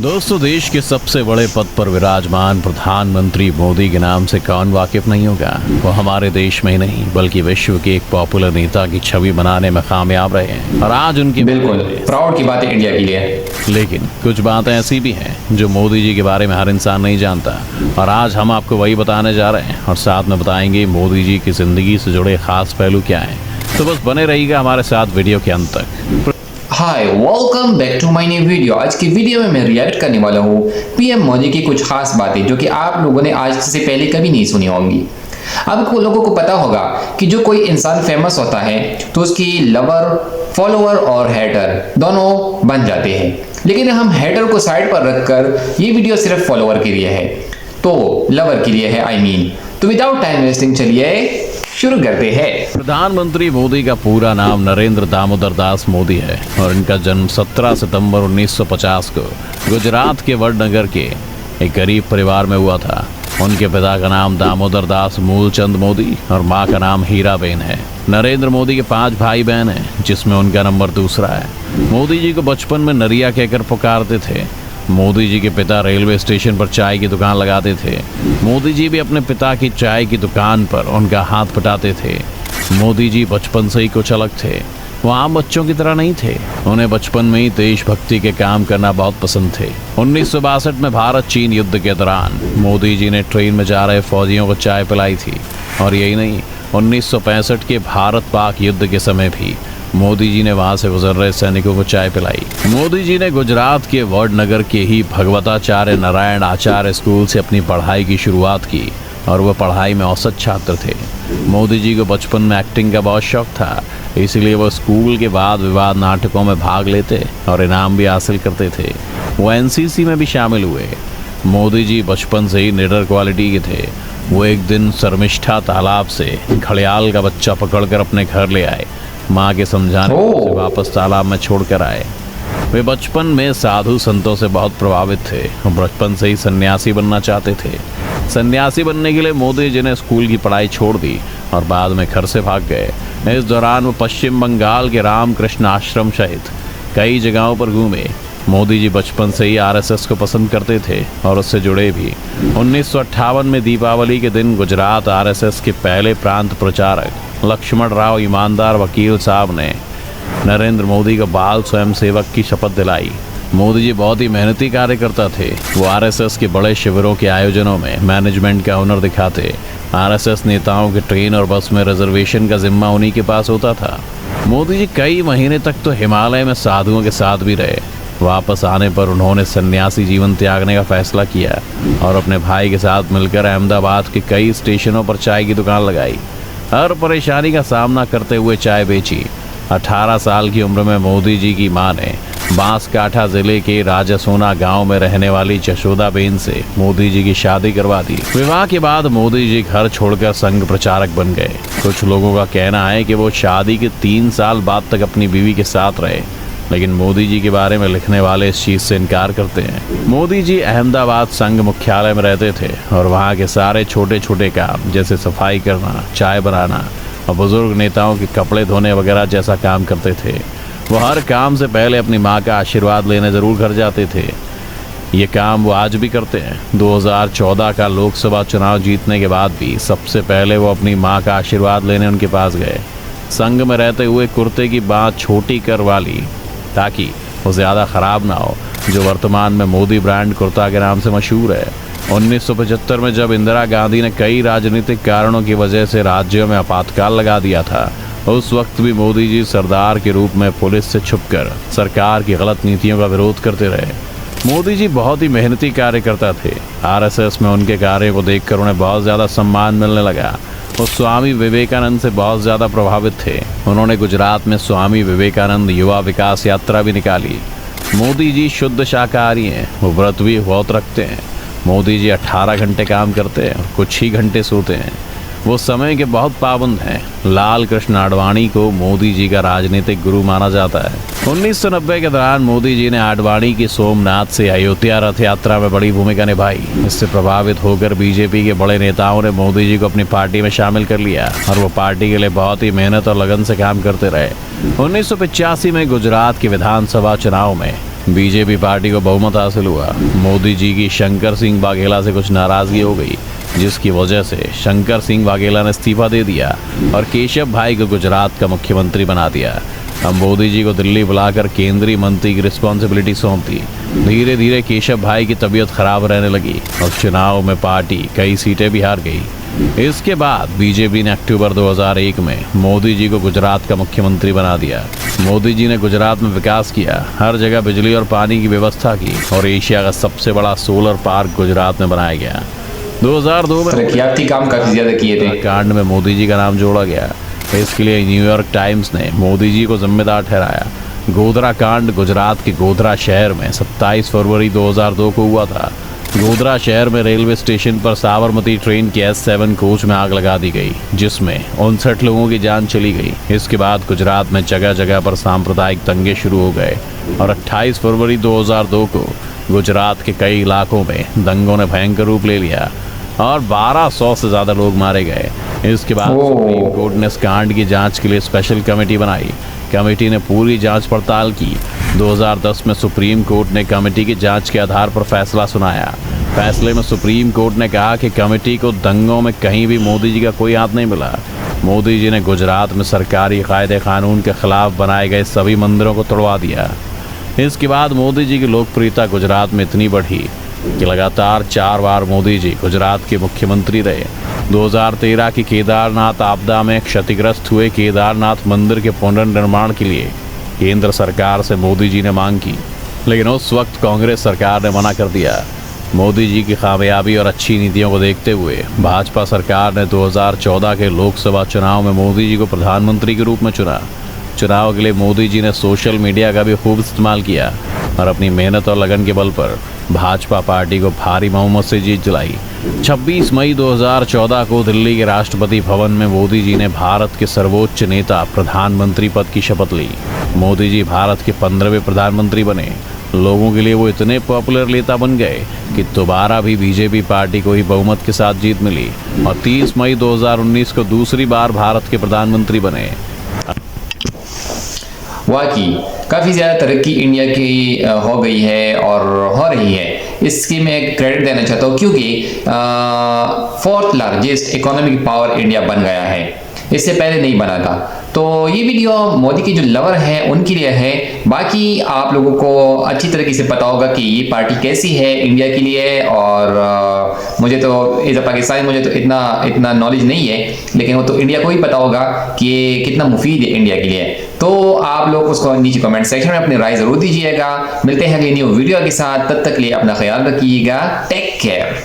दोस्तों, देश के सबसे बड़े पद पर विराजमान प्रधानमंत्री मोदी के नाम से कौन वाकिफ नहीं होगा। वो हमारे देश में ही नहीं बल्कि विश्व के एक पॉपुलर नेता की छवि बनाने में कामयाब रहे हैं और आज उनकी बिल्कुल प्राउड की बात है इंडिया के लिए। लेकिन कुछ बातें ऐसी भी हैं जो मोदी जी के बारे में हर इंसान नहीं जानता और आज हम आपको वही बताने जा रहे हैं और साथ में बताएंगे मोदी जी की जिंदगी से जुड़े खास पहलू क्या हैं। तो बस बने रहिएगा हमारे साथ वीडियो के अंत तक। Hi, welcome back to my new video. आज की वीडियो में मैं रिएक्ट करने वाला हूँ पीएम मोदी की कुछ खास बातें जो कि आप लोगों ने आज से पहले कभी नहीं सुनी होंगी। आपको लोगों को पता होगा कि जो कोई इंसान फेमस होता है तो उसकी लवर, फॉलोअर और हेटर दोनों बन जाते हैं। लेकिन हम हेटर को साइड पर रखकर ये वीडियो सिर्फ फॉलोअर के लिए है, तो लवर के लिए है आई मीन। तो विदाउट टाइम वेस्टिंग चलिए शुरू करते हैं। प्रधानमंत्री मोदी का पूरा नाम नरेंद्र दामोदर दास मोदी है और इनका जन्म 17 सितंबर 1950 को गुजरात के वडनगर के एक गरीब परिवार में हुआ था। उनके पिता का नाम दामोदर दास मूलचंद मोदी और मां का नाम हीराबेन है। नरेंद्र मोदी के 5 भाई बहन हैं जिसमें उनका नंबर दूसरा है। मोदी जी को बचपन में नरिया कहकर पुकारते थे। मोदी जी के पिता रेलवे स्टेशन पर चाय की दुकान लगाते थे। मोदी जी भी अपने पिता की चाय की दुकान पर उनका हाथ बटाते थे। मोदी जी बचपन से ही कुछ अलग थे। वो आम बच्चों की तरह नहीं थे। उन्हें बचपन में ही देशभक्ति के काम करना बहुत पसंद थे। 1962 में भारत चीन युद्ध के दौरान मोदी जी ने ट्रेन में जा रहे फौजियों को चाय पिलाई थी और यही नहीं, 1965 के भारत पाक युद्ध के समय भी मोदी जी ने वहां से गुजर रहे सैनिकों को चाय पिलाई। मोदी जी ने गुजरात के वडनगर के ही भगवताचार्य नारायण आचार्य स्कूल से अपनी पढ़ाई की शुरुआत की और वह पढ़ाई में औसत छात्र थे। मोदी जी को बचपन में एक्टिंग का बहुत शौक था, इसलिए वो स्कूल के बाद विवाद नाटकों में भाग लेते और इनाम भी हासिल करते थे। वो एनसीसी में भी शामिल हुए। मोदी जी बचपन से ही निडर क्वालिटी के थे। वो एक दिन शर्मिष्ठा तालाब से घड़ियाल का बच्चा पकड़कर अपने घर ले आए। माँ के समझाने से वापस तालाब में छोड़कर आए। वे बचपन में साधु संतों से बहुत प्रभावित थे और बचपन से ही सन्यासी बनना चाहते थे। सन्यासी बनने के लिए मोदी जी ने स्कूल की पढ़ाई छोड़ दी और बाद में घर से भाग गए। इस दौरान वो पश्चिम बंगाल के रामकृष्ण आश्रम सहित कई जगहों पर घूमे। मोदी जी बचपन से ही आरएसएस को पसंद करते थे और उससे जुड़े भी। 1958 में दीपावली के दिन गुजरात आरएसएस के पहले प्रांत प्रचारक लक्ष्मण राव ईमानदार वकील साहब ने नरेंद्र मोदी को बाल स्वयंसेवक की शपथ दिलाई। मोदी जी बहुत ही मेहनती कार्यकर्ता थे। वो आरएसएस के बड़े शिविरों के आयोजनों में मैनेजमेंट का हुनर दिखाते। आरएसएस नेताओं के ट्रेन और बस में रिजर्वेशन का जिम्मा उन्हीं के पास होता था। मोदी जी कई महीने तक तो हिमालय में साधुओं के साथ भी रहे। वापस आने पर उन्होंने सन्यासी जीवन त्यागने का फैसला किया और अपने भाई के साथ मिलकर अहमदाबाद के कई स्टेशनों पर चाय की दुकान लगाई। हर परेशानी का सामना करते हुए चाय बेची। 18 साल की उम्र में मोदी जी की मां ने बांसकाठा जिले के राजासोना गांव में रहने वाली जशोदाबेन से मोदी जी की शादी करवा दी। विवाह के बाद मोदी जी घर छोड़कर संघ प्रचारक बन गए। कुछ लोगों का कहना है कि वो शादी के 3 साल बाद तक अपनी बीवी के साथ रहे, लेकिन मोदी जी के बारे में लिखने वाले इस चीज से इनकार करते हैं। मोदी जी अहमदाबाद संघ मुख्यालय में रहते थे और वहाँ के सारे छोटे छोटे काम जैसे सफाई करना, चाय बनाना और बुजुर्ग नेताओं के कपड़े धोने वगैरह जैसा काम करते थे। वो हर काम से पहले अपनी माँ का आशीर्वाद लेने जरूर घर जाते थे। ये काम वो आज भी करते हैं। 2014 का लोकसभा चुनाव जीतने के बाद भी सबसे पहले वो अपनी माँ का आशीर्वाद लेने उनके पास गए। संघ में रहते हुए कुर्ते की बात छोटी करवा ली ताकि वो ज़्यादा ख़राब ना हो, जो वर्तमान में मोदी ब्रांड कुर्ता के नाम से मशहूर है। 1975 में जब इंदिरा गांधी ने कई राजनीतिक कारणों की वजह से राज्यों में आपातकाल लगा दिया था, उस वक्त भी मोदी जी सरदार के रूप में पुलिस से छुपकर सरकार की गलत नीतियों का विरोध करते रहे। मोदी जी बहुत ही मेहनती कार्यकर्ता थे। आरएसएस में उनके कार्य को देखकर उन्हें बहुत ज़्यादा सम्मान मिलने लगा। वो स्वामी विवेकानंद से बहुत ज़्यादा प्रभावित थे। उन्होंने गुजरात में स्वामी विवेकानंद युवा विकास यात्रा भी निकाली। मोदी जी शुद्ध शाकाहारी हैं। वो व्रत भी बहुत रखते हैं। मोदी जी 18 घंटे काम करते हैं और कुछ ही घंटे सोते हैं। वो समय के बहुत पाबंद हैं। लाल कृष्ण आडवाणी को मोदी जी का राजनीतिक गुरु माना जाता है। 1990 के दौरान मोदी जी ने आडवाणी की सोमनाथ से अयोध्या रथ यात्रा में बड़ी भूमिका निभाई। इससे प्रभावित होकर बीजेपी के बड़े नेताओं ने मोदी जी को अपनी पार्टी में शामिल कर लिया और वो पार्टी के लिए बहुत ही मेहनत और लगन से काम करते रहे। 1985 में गुजरात के विधानसभा चुनाव में बीजेपी पार्टी को बहुमत हासिल हुआ। मोदी जी की शंकर सिंह वाघेला से कुछ नाराजगी हो गई, जिसकी वजह से शंकर सिंह वाघेला ने इस्तीफा दे दिया और केशव भाई को गुजरात का मुख्यमंत्री बना दिया। अब मोदी जी को दिल्ली बुलाकर केंद्रीय मंत्री की रिस्पॉन्सिबिलिटी सौंप दी। धीरे धीरे केशव भाई की तबीयत खराब रहने लगी और चुनाव में पार्टी कई सीटें भी हार गई। इसके बाद बीजेपी ने अक्टूबर 2001 में मोदी जी को गुजरात का मुख्यमंत्री बना दिया। मोदी जी ने गुजरात में विकास किया, हर जगह बिजली और पानी की व्यवस्था की और एशिया का सबसे बड़ा सोलर पार्क गुजरात में बनाया गया। 2002 में तरक्याती काम काफी ज्यादा किए थे। कांड में मोदी जी का नाम जोड़ा गया। इसके लिए न्यूयॉर्क टाइम्स ने मोदी जी को जिम्मेदार ठहराया। गोधरा कांड गुजरात के गोधरा शहर में 27 फरवरी 2002 को हुआ था। गोधरा शहर में रेलवे स्टेशन पर साबरमती ट्रेन के S7 कोच में आग लगा दी गई, जिसमें 59 लोगों की जान चली गई। इसके बाद गुजरात में जगह जगह पर सांप्रदायिक दंगे शुरू हो गए और 28 फरवरी 2002 को गुजरात के कई इलाकों में दंगों ने भयंकर रूप ले लिया और 1200 से ज़्यादा लोग मारे गए। इसके बाद सुप्रीम कोर्ट ने इस कांड की जांच के लिए स्पेशल कमेटी बनाई। कमेटी ने पूरी जांच पड़ताल की। 2010 में सुप्रीम कोर्ट ने कमेटी की जांच के आधार पर फैसला सुनाया। फैसले में सुप्रीम कोर्ट ने कहा कि कमेटी को दंगों में कहीं भी मोदी जी का कोई हाथ नहीं मिला। मोदी जी ने गुजरात में सरकारी कायदे कानून के खिलाफ बनाए गए सभी मंदिरों को तोड़वा दिया। इसके बाद मोदी जी की लोकप्रियता गुजरात में इतनी बढ़ी कि लगातार 4 बार मोदी जी गुजरात के मुख्यमंत्री रहे। 2013 की केदारनाथ आपदा में क्षतिग्रस्त हुए केदारनाथ मंदिर के पुनर्निर्माण के लिए केंद्र सरकार से मोदी जी ने मांग की, लेकिन उस वक्त कांग्रेस सरकार ने मना कर दिया। मोदी जी की कामयाबी और अच्छी नीतियों को देखते हुए भाजपा सरकार ने 2014 के लोकसभा चुनाव में मोदी जी को प्रधानमंत्री के रूप में चुना। चुनाव के लिए मोदी जी ने सोशल मीडिया का भी खूब इस्तेमाल किया और अपनी मेहनत और लगन के बल पर भाजपा पार्टी को भारी बहुमत से जीत दिलाई। 26 मई 2014 को दिल्ली के राष्ट्रपति भवन में मोदी जी ने भारत के सर्वोच्च नेता प्रधानमंत्री पद की शपथ ली। मोदी जी भारत के 15वें प्रधानमंत्री बने। लोगों के लिए वो इतने पॉपुलर नेता बन गए कि दोबारा भी बीजेपी पार्टी को ही बहुमत के साथ जीत मिली और 30 मई 2019 को दूसरी बार भारत के प्रधानमंत्री बने। वाकई काफ़ी ज़्यादा तरक्की इंडिया की हो गई है और हो रही है। इसकी मैं क्रेडिट देना चाहता हूँ क्योंकि 4th largest economic power India बन गया है। इससे पहले नहीं बना था। तो ये वीडियो मोदी के जो लवर हैं उनके लिए है। बाकी आप लोगों को अच्छी तरीके से पता होगा कि ये पार्टी कैसी है इंडिया के लिए। और मुझे तो एज अ पाकिस्तानी मुझे तो इतना नॉलेज नहीं है, लेकिन वो तो इंडिया को ही पता होगा कि ये कितना मुफीद है इंडिया के लिए। तो आप लोग उसको नीचे कमेंट सेक्शन में अपनी राय जरूर दीजिएगा। मिलते हैं अगली न्यू वीडियो के साथ, तब तक के लिए अपना ख्याल रखिएगा। Take care.